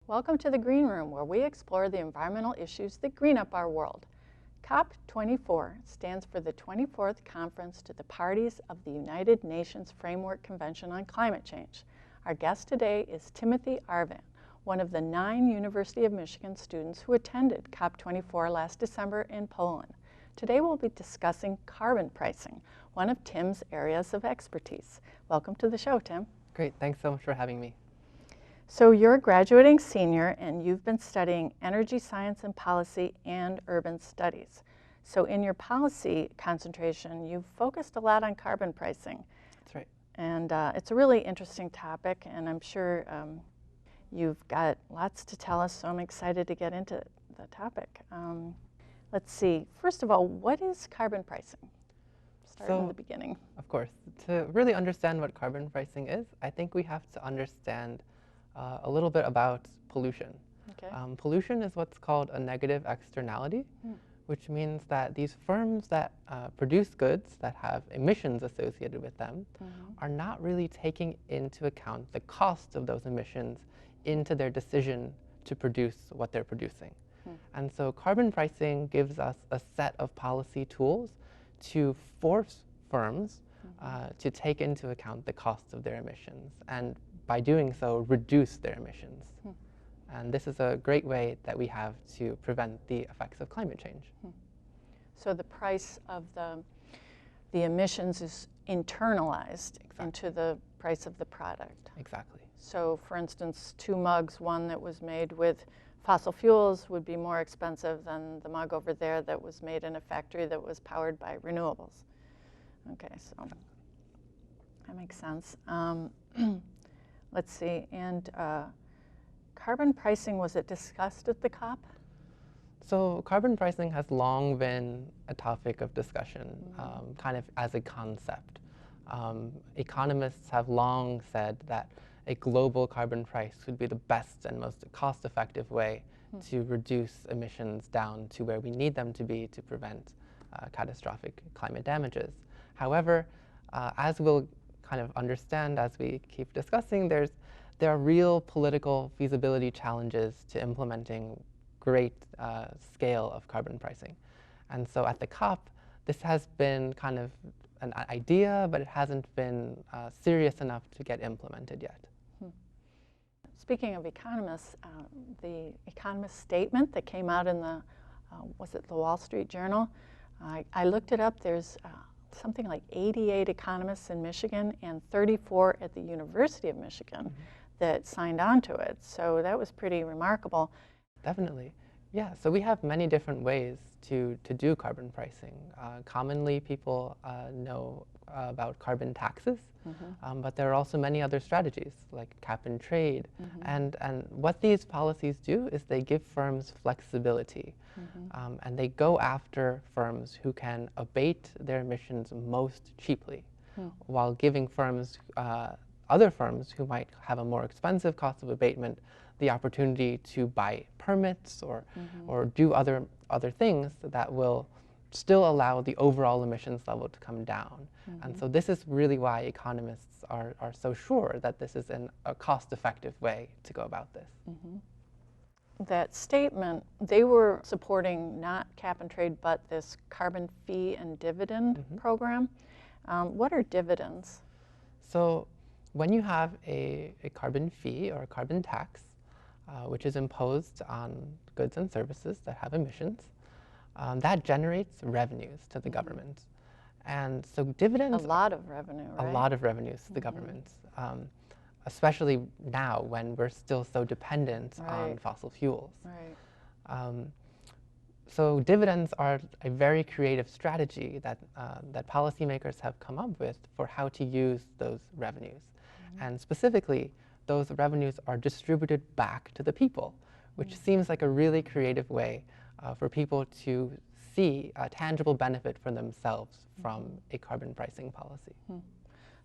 Welcome to the Green Room, where we explore the environmental issues that green up our world. COP24 stands for the 24th Conference to the Parties of the United Nations Framework Convention on Climate Change. Our guest today is Timothy Arvan, one of the 9 University of Michigan students who attended COP24 last December in Poland. Today we'll be discussing carbon pricing, one of Tim's areas of expertise. Welcome to the show, Tim. Great, thanks so much for having me. So you're a graduating senior and you've been studying energy science and policy and urban studies. So in your policy concentration, you've focused a lot on carbon pricing. That's right. And it's a really interesting topic, and I'm sure you've got lots to tell us, so I'm excited to get into the topic. Let's see, first of all, what is carbon pricing? Start in the beginning. Of course, to really understand what carbon pricing is, I think we have to understand a little bit about pollution. Okay. Pollution is what's called a negative externality, which means that these firms that produce goods that have emissions associated with them are not really taking into account the cost of those emissions into their decision to produce what they're producing. And so carbon pricing gives us a set of policy tools to force firms to take into account the costs of their emissions, and by doing so, reduce their emissions. And this is a great way that we have to prevent the effects of climate change. So the price of the emissions is internalized into the price of the product. Exactly. So for instance, 2 mugs, one that was made with fossil fuels would be more expensive than the mug over there that was made in a factory that was powered by renewables. Okay, so that makes sense. Let's see, and carbon pricing, was it discussed at the COP? So carbon pricing has long been a topic of discussion, kind of as a concept. Economists have long said that a global carbon price would be the best and most cost-effective way to reduce emissions down to where we need them to be to prevent catastrophic climate damages. However, as we'll kind of understand as we keep discussing, there are real political feasibility challenges to implementing great scale of carbon pricing. And so at the COP, this has been kind of an idea, but it hasn't been serious enough to get implemented yet. Speaking of economists, the Economist statement that came out in the, was it the Wall Street Journal? I looked it up. There's something like 88 economists in Michigan and 34 at the University of Michigan that signed on to it. So that was pretty remarkable. Definitely. Yeah, so we have many different ways to do carbon pricing. Commonly, people know about carbon taxes, but there are also many other strategies like cap and trade. And what these policies do is they give firms flexibility, and they go after firms who can abate their emissions most cheaply, while giving firms, other firms who might have a more expensive cost of abatement, the opportunity to buy permits or do other things that will still allow the overall emissions level to come down. And so this is really why economists are so sure that this is a cost-effective way to go about this. That statement, they were supporting not cap and trade, but this carbon fee and dividend program. What are dividends? So when you have a carbon fee or a carbon tax, which is imposed on goods and services that have emissions, that generates revenues to the government. And so dividends— A lot of revenue, right? A lot of revenues to the government, especially now when we're still so dependent on fossil fuels. So dividends are a very creative strategy that policymakers have come up with for how to use those revenues. And specifically, those revenues are distributed back to the people, which seems like a really creative way for people to see a tangible benefit for themselves from a carbon pricing policy.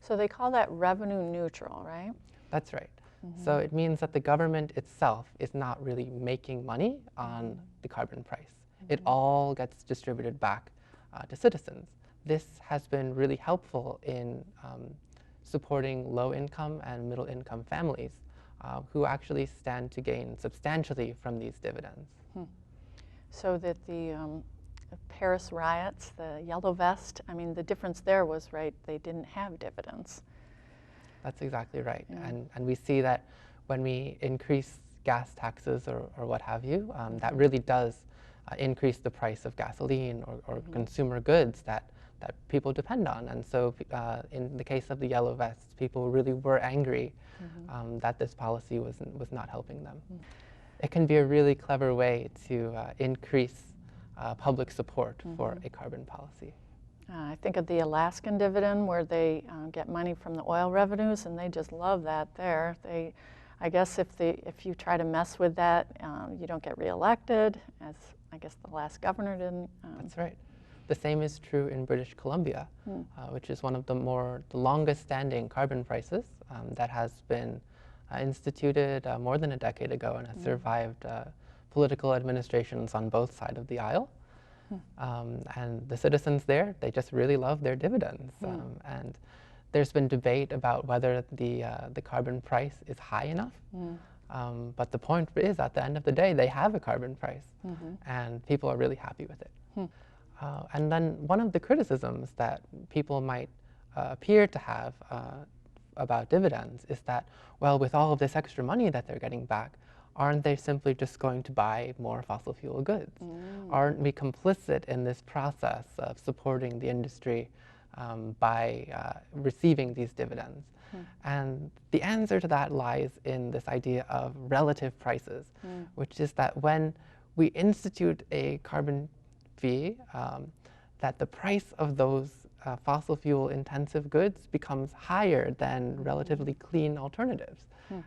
So they call that revenue neutral, right? That's right. So it means that the government itself is not really making money on the carbon price. It all gets distributed back to citizens. This has been really helpful in supporting low-income and middle-income families who actually stand to gain substantially from these dividends. So that the Paris riots, the yellow vest, I mean, the difference there was, right, they didn't have dividends. That's exactly right. Yeah. And we see that when we increase gas taxes or what have you, that really does increase the price of gasoline or consumer goods that people depend on. And so in the case of the yellow vests, people really were angry that this policy was not helping them. It can be a really clever way to increase public support for a carbon policy. I think of the Alaskan dividend, where they get money from the oil revenues, and they just love that there. I guess if you try to mess with that, you don't get reelected, as I guess the last governor didn't. That's right. The same is true in British Columbia, which is one of the longest standing carbon prices that has been instituted more than a decade ago and has survived political administrations on both sides of the aisle. And the citizens there, they just really love their dividends. And there's been debate about whether the carbon price is high enough. But the point is, at the end of the day, they have a carbon price, and people are really happy with it. And then one of the criticisms that people might appear to have about dividends is that, well, with all of this extra money that they're getting back, aren't they simply just going to buy more fossil fuel goods? Aren't we complicit in this process of supporting the industry by receiving these dividends? And the answer to that lies in this idea of relative prices, which is that when we institute a carbon fee, that the price of those fossil fuel intensive goods becomes higher than relatively clean alternatives.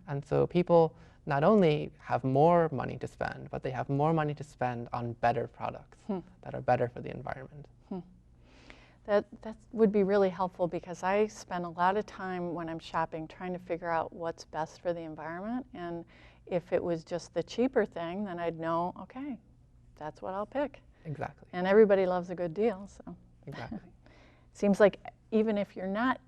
And so people not only have more money to spend, but they have more money to spend on better products that are better for the environment. That would be really helpful, because I spend a lot of time when I'm shopping trying to figure out what's best for the environment. And if it was just the cheaper thing, then I'd know, okay, that's what I'll pick. Exactly. And everybody loves a good deal, so. Exactly. Seems like even if you're not,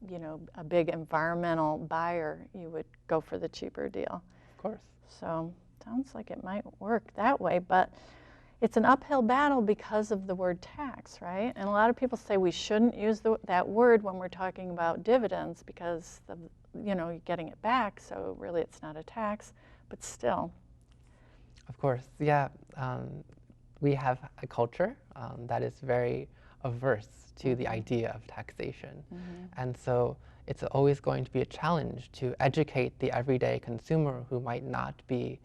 you know, a big environmental buyer, you would go for the cheaper deal. Of course. So sounds like it might work that way, but it's an uphill battle because of the word tax, right? And a lot of people say we shouldn't use that word when we're talking about dividends, because you know, you're getting it back, so really it's not a tax, but still. Of course, yeah. We have a culture that is very averse to the idea of taxation. And so it's always going to be a challenge to educate the everyday consumer who might not be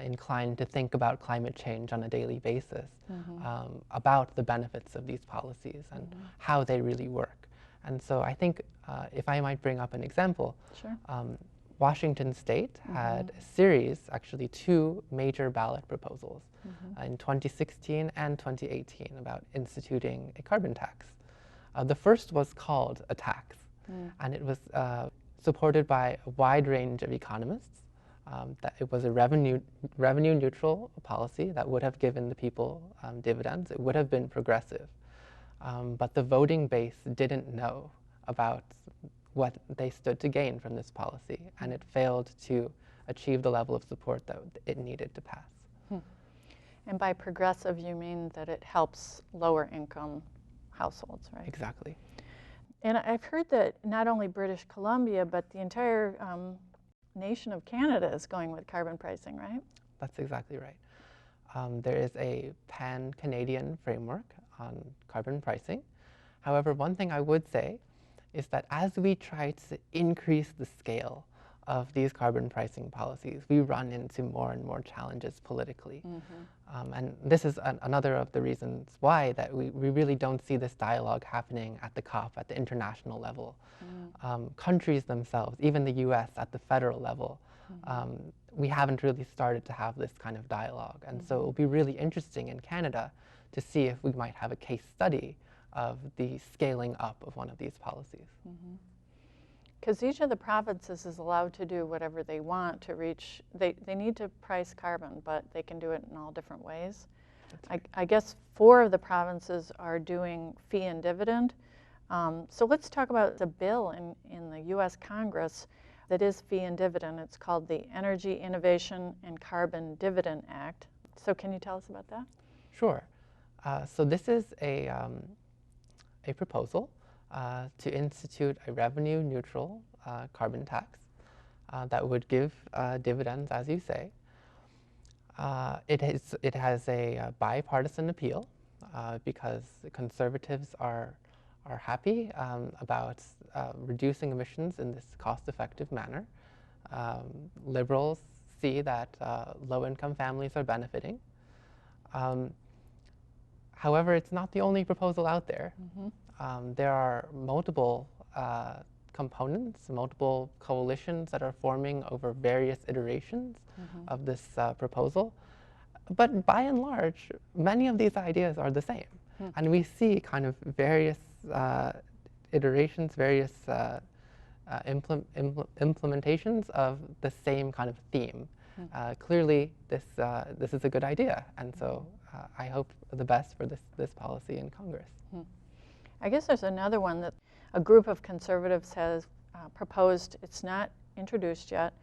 inclined to think about climate change on a daily basis, about the benefits of these policies and how they really work. And so I think if I might bring up an example, Sure. Washington State had a series, actually 2 major ballot proposals in 2016 and 2018 about instituting a carbon tax. The first was called a tax, and it was supported by a wide range of economists. That it was a revenue neutral policy that would have given the people dividends. It would have been progressive. But the voting base didn't know about what they stood to gain from this policy, and it failed to achieve the level of support that it needed to pass. And by progressive, you mean that it helps lower income households, right? Exactly. And I've heard that not only British Columbia, but the entire nation of Canada is going with carbon pricing, right? That's exactly right. There is a pan-Canadian framework on carbon pricing. However, one thing I would say is that as we try to increase the scale of these carbon pricing policies, we run into more and more challenges politically. And this is another of the reasons why that we really don't see this dialogue happening at the COP, at the international level. Countries themselves, even the US at the federal level, we haven't really started to have this kind of dialogue. And so it will be really interesting in Canada to see if we might have a case study of the scaling up of one of these policies. Because each of the provinces is allowed to do whatever they want to reach, they need to price carbon, but they can do it in all different ways. Right. I guess 4 of the provinces are doing fee and dividend. So let's talk about the bill in the US Congress. that is fee and dividend. It's called the Energy Innovation and Carbon Dividend Act. So can you tell us about that? Sure. So this is a proposal to institute a revenue-neutral carbon tax that would give dividends, as you say. It has a bipartisan appeal because conservatives are happy about reducing emissions in this cost-effective manner. Liberals see that low-income families are benefiting. However, it's not the only proposal out there. There are multiple components, multiple coalitions that are forming over various iterations of this proposal. But by and large, many of these ideas are the same. And we see kind of various iterations, various implementations of the same kind of theme. Clearly, this is a good idea, and so I hope the best for this policy in Congress. I guess there's another one that a group of conservatives has proposed. It's not introduced yet.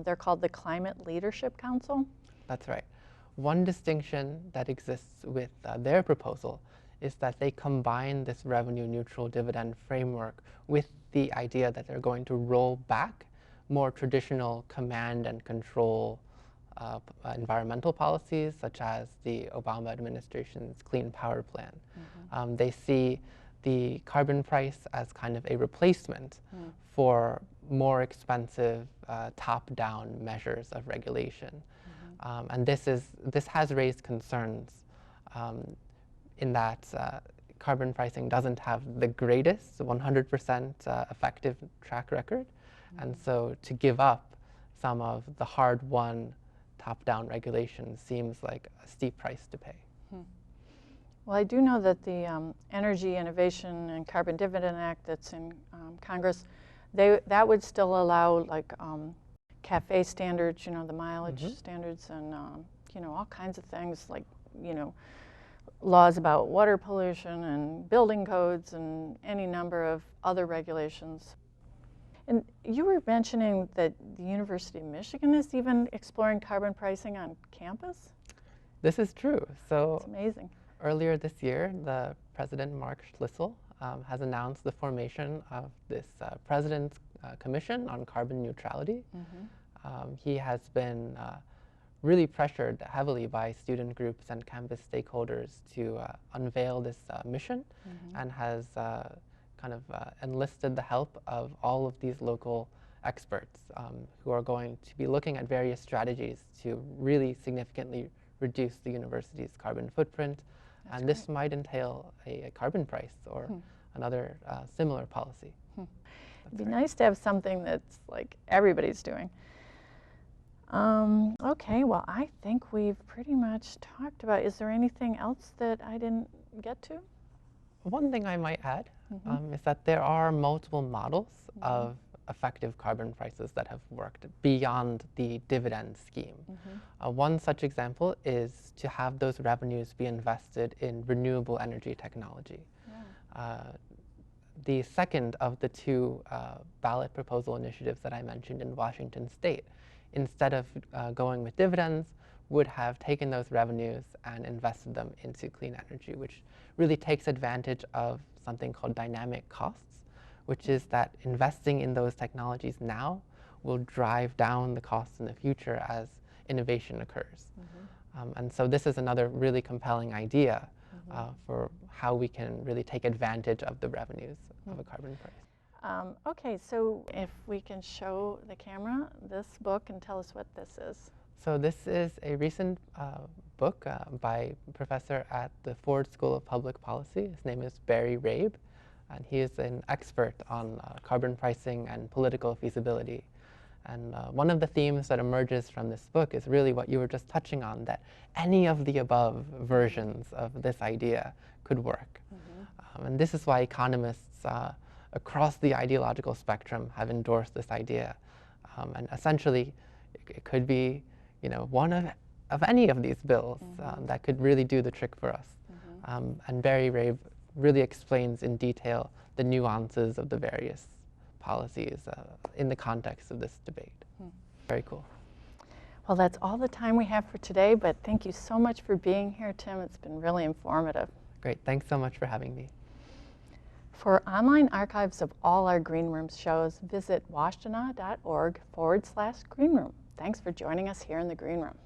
They're called the Climate Leadership Council. That's right. One distinction that exists with their proposal is that they combine this revenue-neutral dividend framework with the idea that they're going to roll back more traditional command and control environmental policies, such as the Obama administration's Clean Power Plan. They see the carbon price as kind of a replacement for more expensive top-down measures of regulation. And this has raised concerns in that carbon pricing doesn't have the greatest 100% effective track record. And so to give up some of the hard-won top-down regulation seems like a steep price to pay. Well, I do know that the Energy Innovation and Carbon Dividend Act that's in Congress, that would still allow like CAFE standards, you know, the mileage standards, and you know, all kinds of things like, you know, laws about water pollution and building codes and any number of other regulations. And you were mentioning that the University of Michigan is even exploring carbon pricing on campus? This is true. So it's amazing. Earlier this year, the President Mark Schlissel has announced the formation of this President's Commission on Carbon Neutrality. He has been really pressured heavily by student groups and campus stakeholders to unveil this mission, and has kind of enlisted the help of all of these local experts who are going to be looking at various strategies to really significantly reduce the university's carbon footprint. And this might entail a carbon price or another similar policy. It'd be nice to have something that's like everybody's doing. Okay, well, I think we've pretty much talked about. Is there anything else that I didn't get to? One thing I might add is that there are multiple models of effective carbon prices that have worked beyond the dividend scheme. One such example is to have those revenues be invested in renewable energy technology. The second of the two ballot proposal initiatives that I mentioned in Washington State, instead of going with dividends, would have taken those revenues and invested them into clean energy, which really takes advantage of something called dynamic costs, which is that investing in those technologies now will drive down the costs in the future as innovation occurs. And so this is another really compelling idea for how we can really take advantage of the revenues of a carbon price. Okay, so if we can show the camera this book and tell us what this is. So this is a recent book by a professor at the Ford School of Public Policy. His name is Barry Rabe, and he is an expert on carbon pricing and political feasibility. And one of the themes that emerges from this book is really what you were just touching on, that any of the above versions of this idea could work. And this is why economists across the ideological spectrum have endorsed this idea. And essentially, it could be, you know, one of any of these bills that could really do the trick for us. And Barry Rabe really explains in detail the nuances of the various policies in the context of this debate. Very cool. Well, that's all the time we have for today, but thank you so much for being here, Tim. It's been really informative. Great. Thanks so much for having me. For online archives of all our Green Room shows, visit washtenaw.org/greenroom. Thanks for joining us here in the Green Room.